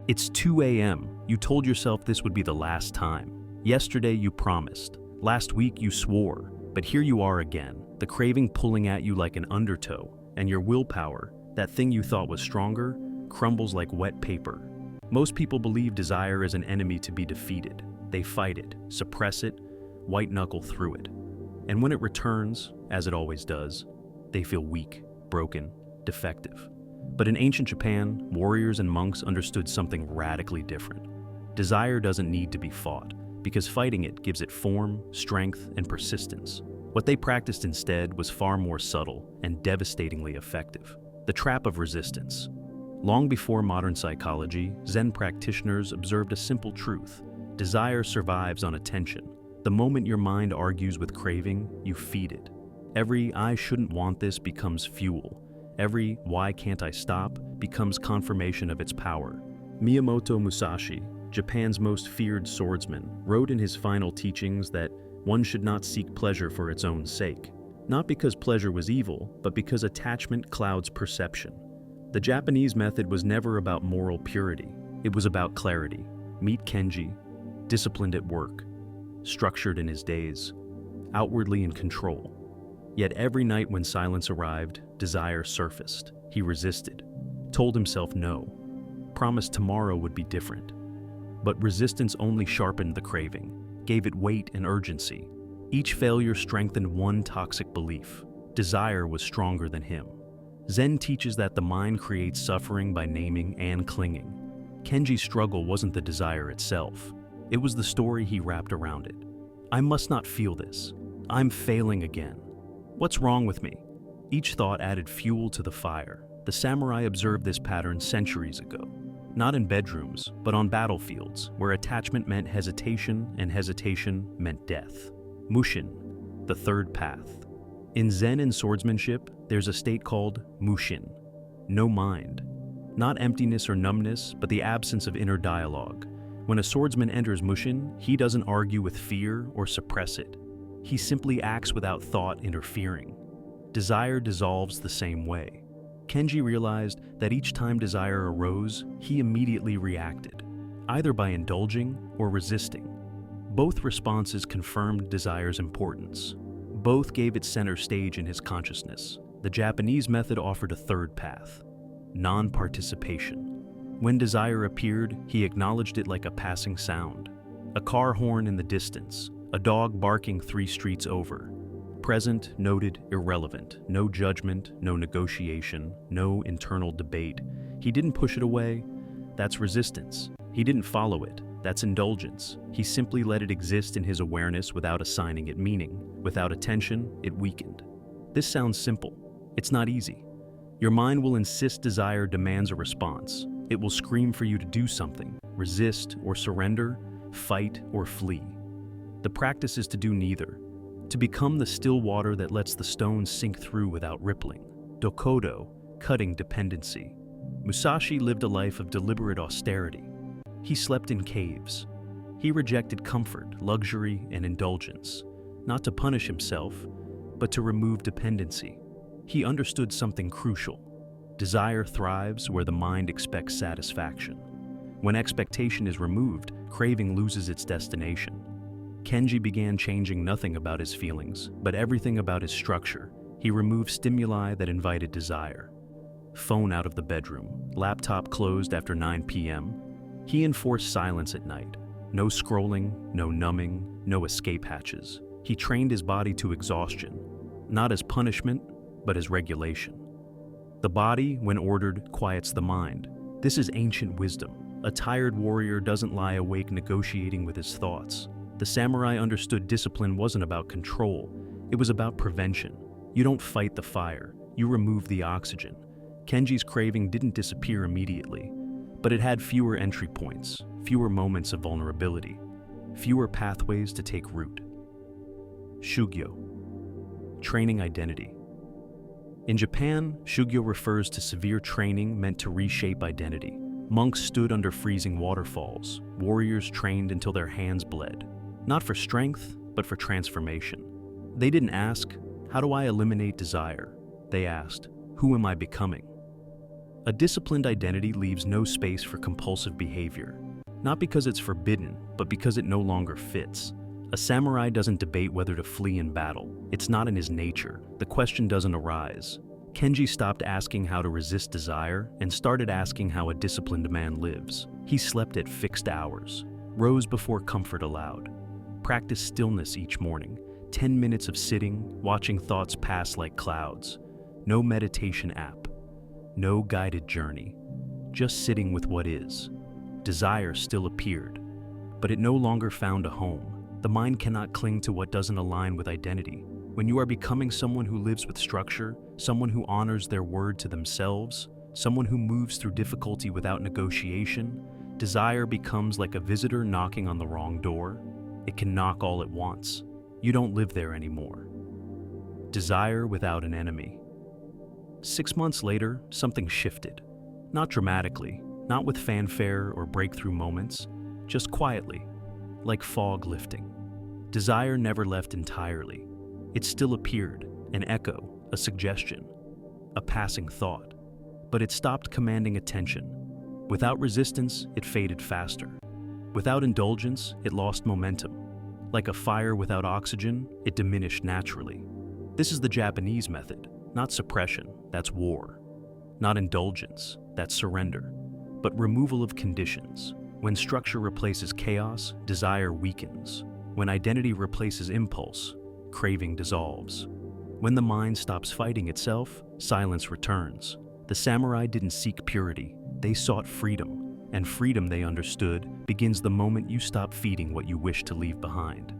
It's 2 a.m. You told yourself this would be the last time. Yesterday you promised. Last week you swore. But here you are again, the craving pulling at you like an undertow, and your willpower, that thing you thought was stronger, crumbles like wet paper. Most people believe desire is an enemy to be defeated. They fight it, suppress it, white-knuckle through it. And when it returns, as it always does, they feel weak, broken, defective. But in ancient Japan, warriors and monks understood something radically different. Desire doesn't need to be fought, because fighting it gives it form, strength, and persistence. What they practiced instead was far more subtle and devastatingly effective: the trap of resistance. Long before modern psychology, Zen practitioners observed a simple truth: desire survives on attention. The moment your mind argues with craving, you feed it. Every "I shouldn't want this" becomes fuel. Every "why can't I stop" becomes confirmation of its power. Miyamoto Musashi, Japan's most feared swordsman, wrote in his final teachings that one should not seek pleasure for its own sake. Not because pleasure was evil, but because attachment clouds perception. The Japanese method was never about moral purity. It was about clarity. Meet Kenji, disciplined at work, structured in his days, outwardly in control. Yet every night when silence arrived, desire surfaced. He resisted, told himself no, promised tomorrow would be different. But resistance only sharpened the craving, gave it weight and urgency. Each failure strengthened one toxic belief: desire was stronger than him. Zen teaches that the mind creates suffering by naming and clinging. Kenji's struggle wasn't the desire itself. It was the story he wrapped around it. I must not feel this. I'm failing again. What's wrong with me? Each thought added fuel to the fire. The samurai observed this pattern centuries ago. Not in bedrooms, but on battlefields, where attachment meant hesitation and hesitation meant death. Mushin, the third path. In Zen and swordsmanship, there's a state called Mushin, no mind. Not emptiness or numbness, but the absence of inner dialogue. When a swordsman enters Mushin, he doesn't argue with fear or suppress it. He simply acts without thought interfering. Desire dissolves the same way. Kenji realized that each time desire arose, he immediately reacted, either by indulging or resisting. Both responses confirmed desire's importance. Both gave it center stage in his consciousness. The Japanese method offered a third path: non-participation. When desire appeared, he acknowledged it like a passing sound. A car horn in the distance, a dog barking 3 streets over. Present, noted, irrelevant. No judgment, no negotiation, no internal debate. He didn't push it away. That's resistance. He didn't follow it. That's indulgence. He simply let it exist in his awareness without assigning it meaning. Without attention, it weakened. This sounds simple. It's not easy. Your mind will insist desire demands a response. It will scream for you to do something, resist or surrender, fight or flee. The practice is to do neither. To become the still water that lets the stones sink through without rippling. Dokkōdō, cutting dependency. Musashi lived a life of deliberate austerity. He slept in caves. He rejected comfort, luxury, and indulgence, not to punish himself, but to remove dependency. He understood something crucial. Desire thrives where the mind expects satisfaction. When expectation is removed, craving loses its destination. Kenji began changing nothing about his feelings, but everything about his structure. He removed stimuli that invited desire. Phone out of the bedroom, laptop closed after 9 p.m. He enforced silence at night. No scrolling, no numbing, no escape hatches. He trained his body to exhaustion, not as punishment, but as regulation. The body, when ordered, quiets the mind. This is ancient wisdom. A tired warrior doesn't lie awake negotiating with his thoughts. The samurai understood discipline wasn't about control. It was about prevention. You don't fight the fire, you remove the oxygen. Kenji's craving didn't disappear immediately, but it had fewer entry points, fewer moments of vulnerability, fewer pathways to take root. Shugyō, training identity. In Japan, Shugyō refers to severe training meant to reshape identity. Monks stood under freezing waterfalls. Warriors trained until their hands bled. Not for strength, but for transformation. They didn't ask, "How do I eliminate desire?" They asked, "Who am I becoming?" A disciplined identity leaves no space for compulsive behavior. Not because it's forbidden, but because it no longer fits. A samurai doesn't debate whether to flee in battle. It's not in his nature. The question doesn't arise. Kenji stopped asking how to resist desire and started asking how a disciplined man lives. He slept at fixed hours, rose before comfort allowed, practiced stillness each morning, 10 minutes of sitting, watching thoughts pass like clouds. No meditation app, no guided journey, just sitting with what is. Desire still appeared, but it no longer found a home. The mind cannot cling to what doesn't align with identity. When you are becoming someone who lives with structure, someone who honors their word to themselves, someone who moves through difficulty without negotiation, desire becomes like a visitor knocking on the wrong door. It can knock all it wants. You don't live there anymore. Desire without an enemy. 6 months later, something shifted. Not dramatically, not with fanfare or breakthrough moments, just quietly, like fog lifting. Desire never left entirely. It still appeared, an echo, a suggestion, a passing thought. But it stopped commanding attention. Without resistance, it faded faster. Without indulgence, it lost momentum. Like a fire without oxygen, it diminished naturally. This is the Japanese method, not suppression, that's war. Not indulgence, that's surrender. But removal of conditions. When structure replaces chaos, desire weakens. When identity replaces impulse, craving dissolves. When the mind stops fighting itself, silence returns. The samurai didn't seek purity, they sought freedom. And freedom, they understood, begins the moment you stop feeding what you wish to leave behind.